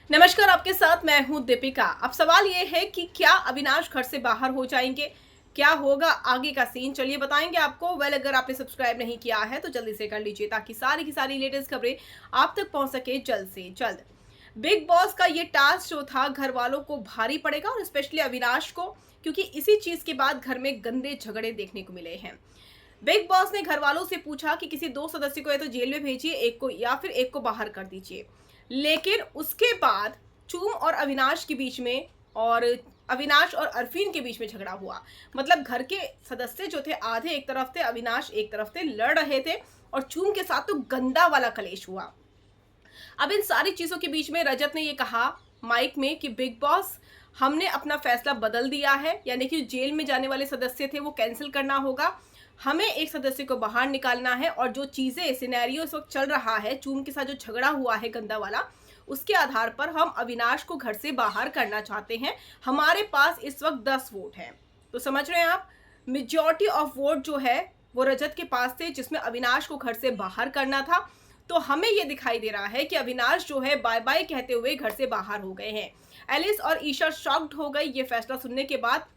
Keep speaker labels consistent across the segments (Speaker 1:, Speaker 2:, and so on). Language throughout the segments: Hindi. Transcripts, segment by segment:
Speaker 1: नमस्कार, आपके साथ मैं हूं दीपिका। अब सवाल ये है कि क्या अविनाश घर से बाहर हो जाएंगे? क्या होगा आगे का सीन, चलिए बताएंगे आपको। अगर आपने सब्सक्राइब नहीं किया है तो जल्दी से कर लीजिए ताकि सारी की सारी लेटेस्ट खबरें आप तक पहुंच सके जल्द से जल्द। बिग बॉस का ये टास्क जो था घर वालों को भारी पड़ेगा और स्पेशली अविनाश को, क्योंकि इसी चीज के बाद घर में गंदे झगड़े देखने को मिले हैं। बिग बॉस ने घर वालों से पूछा कि किसी दो सदस्य को या तो जेल में भेजिए, एक को, या फिर एक को बाहर कर दीजिए। लेकिन उसके बाद चूम और अविनाश के बीच में, और अविनाश और अरफीन के बीच में झगड़ा हुआ। मतलब घर के सदस्य जो थे आधे एक तरफ थे, अविनाश एक तरफ थे, लड़ रहे थे। और चूम के साथ तो गंदा वाला कलेश हुआ। अब इन सारी चीजों के बीच में रजत ने ये कहा माइक में कि बिग बॉस, हमने अपना फैसला बदल दिया है, यानी कि जेल में जाने वाले सदस्य थे वो कैंसिल करना होगा। हमें एक सदस्य को बाहर निकालना है और जो चीजें सिनेरियो इस वक्त चल रहा है, चूम के साथ जो झगड़ा हुआ है गंदा वाला, उसके आधार पर हम अविनाश को घर से बाहर करना चाहते हैं। हमारे पास इस वक्त 10 वोट हैं। तो समझ रहे हैं आप, मेजॉरिटी ऑफ वोट जो है वो रजत के पास थे, जिसमें अविनाश को घर से बाहर करना था। तो हमें ये दिखाई दे रहा है कि अविनाश जो है बाय बाय कहते हुए घर से बाहर हो गए हैं। एलिस और ईशा शॉक्ड हो गई ये फैसला सुनने के बाद।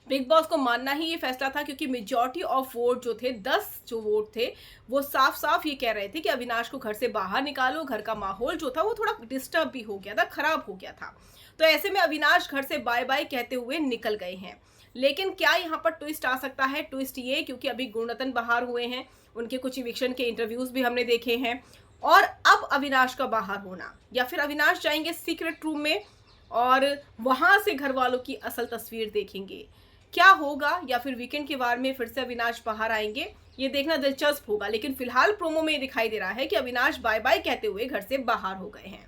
Speaker 1: बिग बॉस को मानना ही ये फैसला था, क्योंकि मेजॉरिटी ऑफ वोट जो थे, 10 जो वोट थे, वो साफ साफ ये कह रहे थे कि अविनाश को घर से बाहर निकालो। घर का माहौल जो था वो थोड़ा डिस्टर्ब भी हो गया था, खराब हो गया था। तो ऐसे में अविनाश घर से बाय बाय कहते हुए निकल गए हैं। लेकिन क्या यहाँ पर ट्विस्ट आ सकता है? ट्विस्ट ये, क्योंकि अभी गुणरत्न बाहर हुए हैं, उनके कुछ इविक्शन के इंटरव्यूज भी हमने देखे हैं। और अब अविनाश का बाहर होना, या फिर अविनाश जाएंगे सीक्रेट रूम में और वहां से घर वालों की असल तस्वीर देखेंगे। क्या होगा? या फिर वीकेंड के वार में फिर से अविनाश बाहर आएंगे? ये देखना दिलचस्प होगा। लेकिन फिलहाल प्रोमो में दिखाई दे रहा है कि अविनाश बाय बाय कहते हुए घर से बाहर हो गए हैं।